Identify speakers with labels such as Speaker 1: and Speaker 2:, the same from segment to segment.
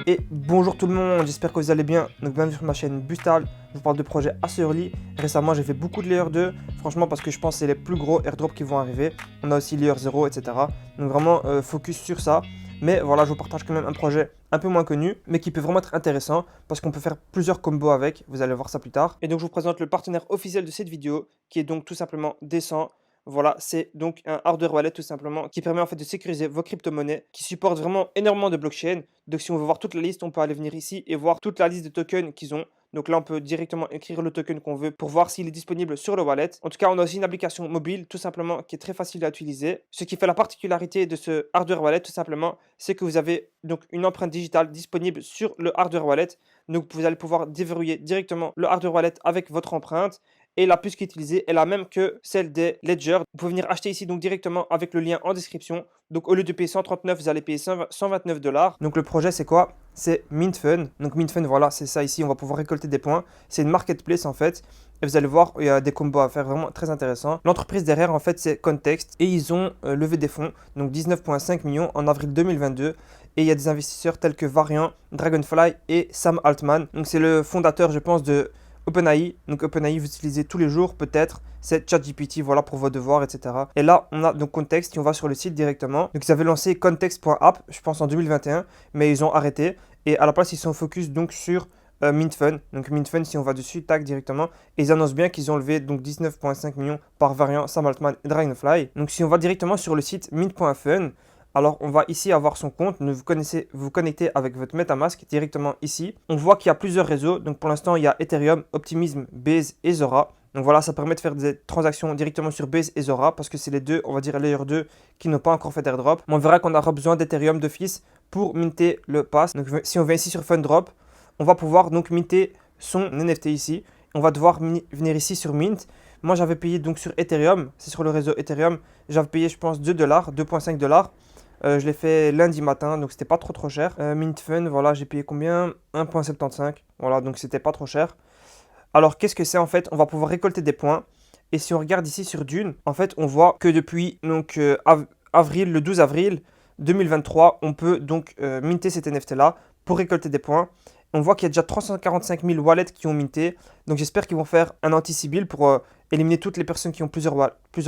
Speaker 1: Et bonjour tout le monde, j'espère que vous allez bien. Donc bienvenue sur ma chaîne Bustal. Je vous parle de projets assez early. Récemment j'ai fait beaucoup de Layer 2, franchement parce que je pense que c'est les plus gros airdrops qui vont arriver. On a aussi Layer 0, etc. Donc vraiment focus sur ça. Mais voilà, je vous partage quand même un projet un peu moins connu, mais qui peut vraiment être intéressant parce qu'on peut faire plusieurs combos avec, vous allez voir ça plus tard. Et donc je vous présente le partenaire officiel de cette vidéo, qui est donc tout simplement Descent. Voilà, c'est donc un hardware wallet tout simplement qui permet en fait de sécuriser vos crypto-monnaies, qui supporte vraiment énormément de blockchains. Donc si on veut voir toute la liste, on peut aller venir ici et voir toute la liste de tokens qu'ils ont. Donc là, on peut directement écrire le token qu'on veut pour voir s'il est disponible sur le wallet. En tout cas, on a aussi une application mobile tout simplement qui est très facile à utiliser. Ce qui fait la particularité de ce hardware wallet tout simplement, c'est que vous avez donc une empreinte digitale disponible sur le hardware wallet. Donc vous allez pouvoir déverrouiller directement le hardware wallet avec votre empreinte. Et la puce qui est utilisée est la même que celle des Ledger. Vous pouvez venir acheter ici donc directement avec le lien en description. Donc au lieu de payer 139, vous allez payer 129 $. Donc le projet c'est quoi? C'est MintFun. Donc MintFun, voilà, c'est ça ici. On va pouvoir récolter des points. C'est une marketplace en fait. Et vous allez voir, il y a des combos à faire vraiment très intéressants. L'entreprise derrière en fait c'est Context. Et ils ont levé des fonds. Donc 19,5 millions en avril 2022. Et il y a des investisseurs tels que Variant, Dragonfly et Sam Altman. Donc c'est le fondateur je pense de OpenAI, donc OpenAI vous utilisez tous les jours peut-être, c'est ChatGPT, voilà pour vos devoirs, etc. Et là on a donc Context, et on va sur le site directement. Donc ils avaient lancé context.app, je pense en 2021, mais ils ont arrêté. Et à la place ils sont focus donc sur MintFun. Donc MintFun, si on va dessus, tac directement. Et ils annoncent bien qu'ils ont levé donc 19,5 millions par Variant, Sam Altman et Dragonfly. Donc si on va directement sur le site mint.fun, alors, on va ici avoir son compte. Vous connectez avec votre MetaMask directement ici. On voit qu'il y a plusieurs réseaux. Donc, pour l'instant, il y a Ethereum, Optimism, Base et Zora. Donc, voilà, ça permet de faire des transactions directement sur Base et Zora parce que c'est les deux, on va dire, Layer 2 qui n'ont pas encore fait d'airdrop. Mais on verra qu'on aura besoin d'Ethereum d'office pour minter le pass. Donc, si on vient ici sur Fundrop, on va pouvoir donc minter son NFT ici. On va devoir venir ici sur Mint. Moi, j'avais payé donc sur Ethereum. C'est sur le réseau Ethereum. J'avais payé, je pense, 2 $, 2,5 $. Je l'ai fait lundi matin, donc c'était pas trop cher. MintFun, voilà, j'ai payé combien? 1,75. Voilà, donc c'était pas trop cher. Alors, qu'est-ce que c'est en fait? On va pouvoir récolter des points. Et si on regarde ici sur Dune, en fait, on voit que depuis donc, le 12 avril 2023, on peut donc minter cet NFT-là pour récolter des points. On voit qu'il y a déjà 345 000 wallets qui ont minté. Donc j'espère qu'ils vont faire un anti-Sibyl pour éliminer toutes les personnes qui ont plusieurs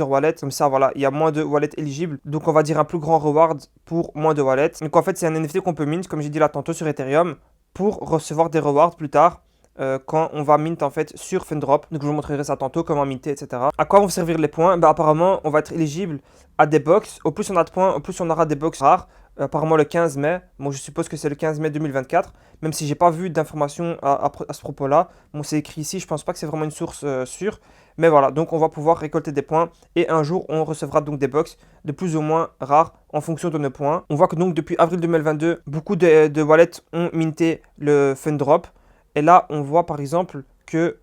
Speaker 1: wallets. Comme ça, voilà, il y a moins de wallets éligibles. Donc on va dire un plus grand reward pour moins de wallets. Donc en fait, c'est un NFT qu'on peut mint, comme j'ai dit là tantôt sur Ethereum, pour recevoir des rewards plus tard. Quand on va mint en fait sur Fundrop. Donc je vous montrerai ça tantôt, comment minter, etc. À quoi vont servir les points? Bah, apparemment, on va être éligible à des box. Au plus on a de points, au plus on aura des box rares. Apparemment le 15 mai, bon je suppose que c'est le 15 mai 2024, même si j'ai pas vu d'informations à ce propos-là. Bon c'est écrit ici, je pense pas que c'est vraiment une source sûre, mais voilà, donc on va pouvoir récolter des points et un jour on recevra donc des box de plus ou moins rares en fonction de nos points. On voit que donc depuis avril 2022, beaucoup de wallets ont minté le Fundrop, et là on voit par exemple que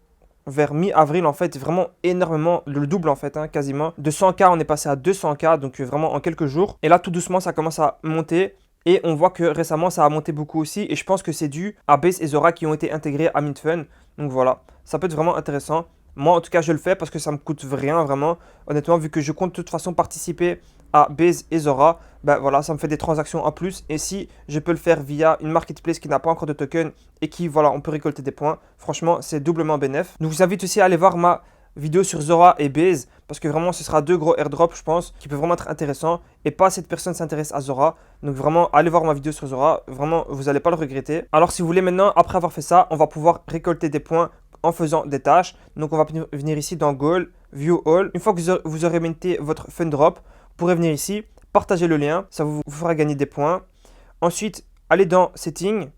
Speaker 1: vers mi-avril, en fait, vraiment énormément, le double en fait, hein, quasiment. De 100K, on est passé à 200K, donc vraiment en quelques jours. Et là, tout doucement, ça commence à monter. Et on voit que récemment, ça a monté beaucoup aussi. Et je pense que c'est dû à Base et Zora qui ont été intégrés à MintFun. Donc voilà, ça peut être vraiment intéressant. Moi, en tout cas, je le fais parce que ça me coûte rien, vraiment. Honnêtement, vu que je compte de toute façon participer à Base et Zora, ben voilà, ça me fait des transactions en plus. Et si je peux le faire via une marketplace qui n'a pas encore de token et qui, voilà, on peut récolter des points, franchement, c'est doublement bénéf. Donc, je vous invite aussi à aller voir ma vidéo sur Zora et Base parce que vraiment, ce sera deux gros airdrops, je pense, qui peuvent vraiment être intéressants. Et pas cette personne s'intéresse à Zora. Donc, vraiment, allez voir ma vidéo sur Zora. Vraiment, vous n'allez pas le regretter. Alors, si vous voulez maintenant, après avoir fait ça, on va pouvoir récolter des points en faisant des tâches. Donc on va venir ici dans Goal, View All. Une fois que vous aurez minté votre Fundrop, vous pourrez venir ici, partager le lien, ça vous fera gagner des points. Ensuite, allez dans Settings,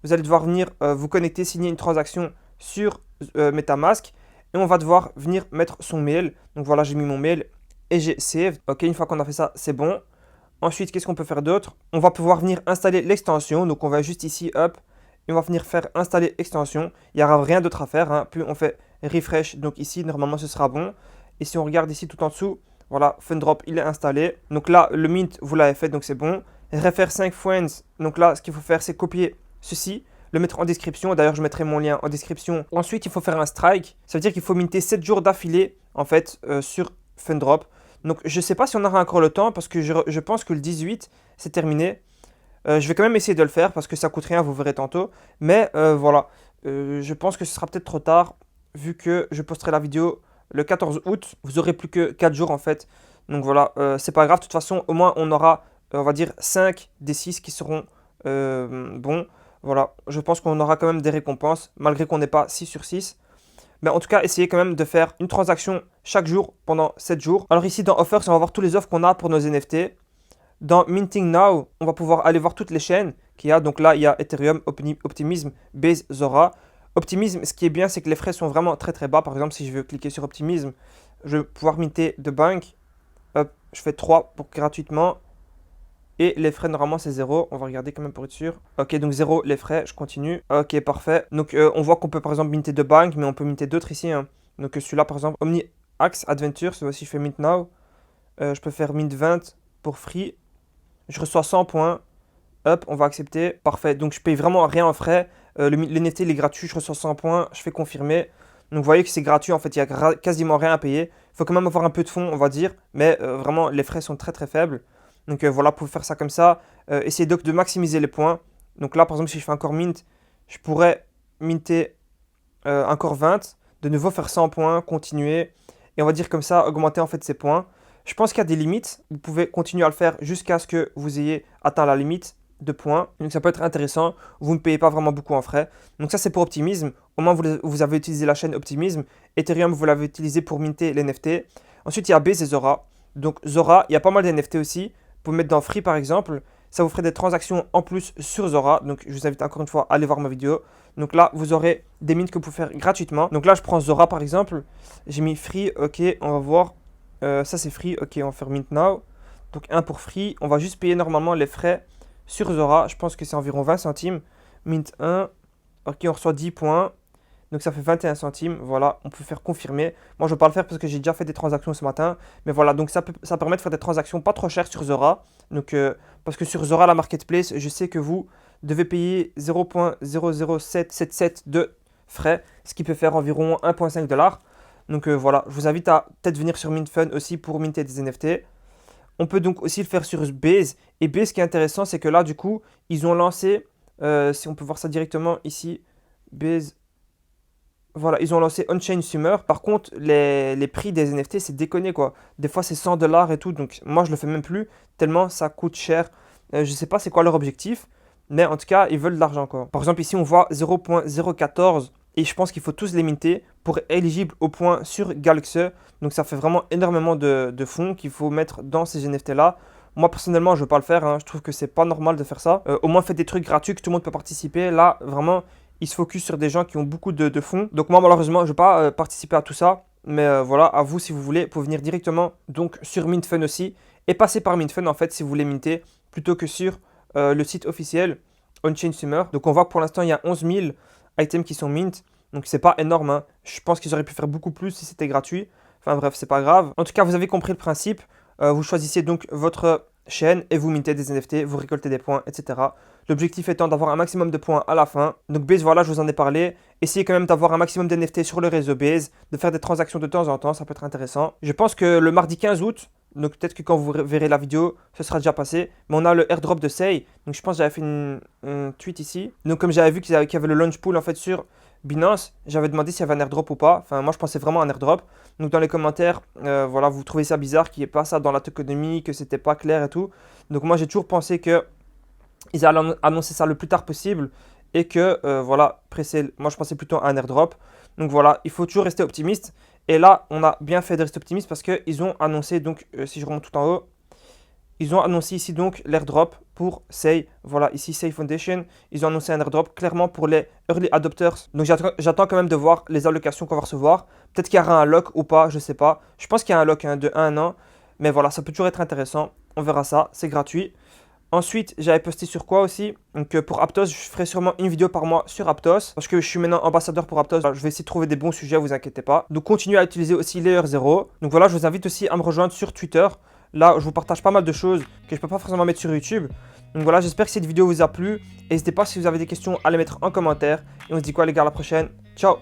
Speaker 1: vous allez devoir venir vous connecter, signer une transaction sur MetaMask et on va devoir venir mettre son mail. Donc voilà, j'ai mis mon mail et j'ai Save. Ok, une fois qu'on a fait ça, c'est bon. Ensuite, qu'est-ce qu'on peut faire d'autre? On va pouvoir venir installer l'extension. Donc on va juste ici, hop, et on va venir faire installer extension. Il n'y aura rien d'autre à faire, hein. Puis on fait refresh, donc ici normalement ce sera bon. Et si on regarde ici tout en dessous, voilà, Fundrop il est installé. Donc là le mint vous l'avez fait, donc c'est bon. Refaire 5 friends, donc là ce qu'il faut faire c'est copier ceci, le mettre en description. D'ailleurs je mettrai mon lien en description. Ensuite il faut faire un strike, ça veut dire qu'il faut minter 7 jours d'affilée en fait sur Fundrop. Donc je ne sais pas si on aura encore le temps parce que je pense que le 18 c'est terminé. Je vais quand même essayer de le faire parce que ça coûte rien, vous verrez tantôt. Mais voilà, je pense que ce sera peut-être trop tard vu que je posterai la vidéo le 14 août. Vous aurez plus que 4 jours en fait. Donc voilà, c'est pas grave. De toute façon, au moins on aura, on va dire, 5 des 6 qui seront bons. Voilà, je pense qu'on aura quand même des récompenses malgré qu'on n'ait pas 6 sur 6. Mais en tout cas, essayez quand même de faire une transaction chaque jour pendant 7 jours. Alors ici dans Offers, on va voir tous les offres qu'on a pour nos NFT. Dans Minting Now, on va pouvoir aller voir toutes les chaînes qu'il y a. Donc là, il y a Ethereum, Optimism, Base, Zora. Optimism, ce qui est bien, c'est que les frais sont vraiment très très bas. Par exemple, si je veux cliquer sur Optimism, je vais pouvoir minter de bank. Hop, je fais 3 pour gratuitement. Et les frais, normalement, c'est 0. On va regarder quand même pour être sûr. Ok, donc 0 les frais. Je continue. Ok, parfait. Donc, on voit qu'on peut par exemple minter de bank, mais on peut minter d'autres ici, hein. Donc, celui-là, par exemple, Omni Axe Adventure. Si je fais mint now, je peux faire mint 20 pour free. Je reçois 100 points. Hop, on va accepter. Parfait. Donc, je paye vraiment rien en frais. Le NFT, il est gratuit. Je reçois 100 points. Je fais confirmer. Donc, vous voyez que c'est gratuit. En fait, il n'y a quasiment rien à payer. Il faut quand même avoir un peu de fonds, on va dire. Mais vraiment, les frais sont très très faibles. Donc voilà, pour faire ça comme ça, essayez donc de maximiser les points. Donc là, par exemple, si je fais encore mint, je pourrais minter encore 20, de nouveau faire 100 points, continuer. Et on va dire comme ça, augmenter en fait ces points. Je pense qu'il y a des limites. Vous pouvez continuer à le faire jusqu'à ce que vous ayez atteint la limite de points. Donc ça peut être intéressant. Vous ne payez pas vraiment beaucoup en frais. Donc ça, c'est pour Optimism. Au moins, vous avez utilisé la chaîne Optimism. Ethereum, vous l'avez utilisé pour minter les NFT. Ensuite, il y a Base et Zora. Donc Zora, il y a pas mal d'NFT aussi. Vous pouvez mettre dans Free par exemple, ça vous ferait des transactions en plus sur Zora. Donc je vous invite encore une fois à aller voir ma vidéo. Donc là, vous aurez des mints que vous pouvez faire gratuitement. Donc là, je prends Zora par exemple. J'ai mis Free, ok, on va voir. Ça c'est Free, ok, on va faire Mint Now. Donc 1 pour Free. On va juste payer normalement les frais sur Zora. Je pense que c'est environ 20 centimes. Mint 1, ok, on reçoit 10 points. Donc ça fait 21 centimes, voilà, on peut faire confirmer. Moi je ne vais pas le faire parce que j'ai déjà fait des transactions ce matin. Mais voilà, donc ça permet de faire des transactions pas trop chères sur Zora. Donc, parce que sur Zora, la marketplace, je sais que vous devez payer 0,00777 de frais, ce qui peut faire environ 1,5 $. Donc voilà, je vous invite à peut-être venir sur MintFun aussi pour minter des NFT. On peut donc aussi le faire sur Base. Et Base, ce qui est intéressant, c'est que là, du coup, ils ont lancé, si on peut voir ça directement ici, Base. Voilà, ils ont lancé On-Chain Summer. Par contre, les prix des NFT, c'est déconné quoi. Des fois, c'est 100 $ et tout. Donc, moi, je le fais même plus tellement ça coûte cher. Je sais pas c'est quoi leur objectif. Mais en tout cas, ils veulent de l'argent quoi. Par exemple, ici, on voit 0,014. Et je pense qu'il faut tous les minter pour être éligible au point sur Galaxy. Donc, ça fait vraiment énormément de fonds qu'il faut mettre dans ces NFT là. Moi, personnellement, je ne veux pas le faire, hein. Je trouve que c'est pas normal de faire ça. Au moins, faites des trucs gratuits que tout le monde peut participer. Là, vraiment, ils se focus sur des gens qui ont beaucoup de fonds. Donc moi, malheureusement, je ne vais pas participer à tout ça. Mais voilà, à vous, si vous voulez, pour venir directement donc sur MintFun aussi. Et passer par MintFun, en fait, si vous voulez minter, plutôt que sur le site officiel On-Chain Summer. Donc on voit que pour l'instant, il y a 11 000 items qui sont mint. Donc c'est pas énorme, hein. Je pense qu'ils auraient pu faire beaucoup plus si c'était gratuit. Enfin bref, c'est pas grave. En tout cas, vous avez compris le principe. Vous choisissez donc votre chaîne et vous mintez des NFT, vous récoltez des points, etc. L'objectif étant d'avoir un maximum de points à la fin. Donc Base, voilà, je vous en ai parlé. Essayez quand même d'avoir un maximum d'NFT sur le réseau Base, de faire des transactions de temps en temps, ça peut être intéressant. Je pense que le mardi 15 août, donc peut-être que quand vous verrez la vidéo, ce sera déjà passé. Mais on a le airdrop de Sei. Donc je pense que j'avais fait un tweet ici. Donc comme j'avais vu qu'il y avait le launch pool en fait sur Binance, j'avais demandé s'il y avait un airdrop ou pas. Enfin, moi je pensais vraiment à un airdrop. Donc dans les commentaires, voilà, vous trouvez ça bizarre qu'il n'y ait pas ça dans la tokenomie, que c'était pas clair et tout. Donc moi j'ai toujours pensé que ils allaient annoncer ça le plus tard possible et que voilà, moi je pensais plutôt à un airdrop. Donc voilà, il faut toujours rester optimiste. Et là, on a bien fait de rester optimiste parce qu'ils ont annoncé, donc si je remonte tout en haut, ils ont annoncé ici donc l'airdrop pour Sei. Voilà, ici Sei Foundation. Ils ont annoncé un airdrop clairement pour les early adopters. Donc j'attends quand même de voir les allocations qu'on va recevoir. Peut-être qu'il y aura un lock ou pas, je sais pas. Je pense qu'il y a un lock de 1 an. Mais voilà, ça peut toujours être intéressant. On verra ça, c'est gratuit. Ensuite, j'avais posté sur quoi aussi? Donc pour Aptos, je ferai sûrement une vidéo par mois sur Aptos. Parce que je suis maintenant ambassadeur pour Aptos. Je vais essayer de trouver des bons sujets, vous inquiétez pas. Donc continuez à utiliser aussi Layer 0. Donc voilà, je vous invite aussi à me rejoindre sur Twitter. Là, je vous partage pas mal de choses que je ne peux pas forcément mettre sur YouTube. Donc voilà, j'espère que cette vidéo vous a plu. N'hésitez pas si vous avez des questions à les mettre en commentaire. Et on se dit quoi les gars, à la prochaine. Ciao!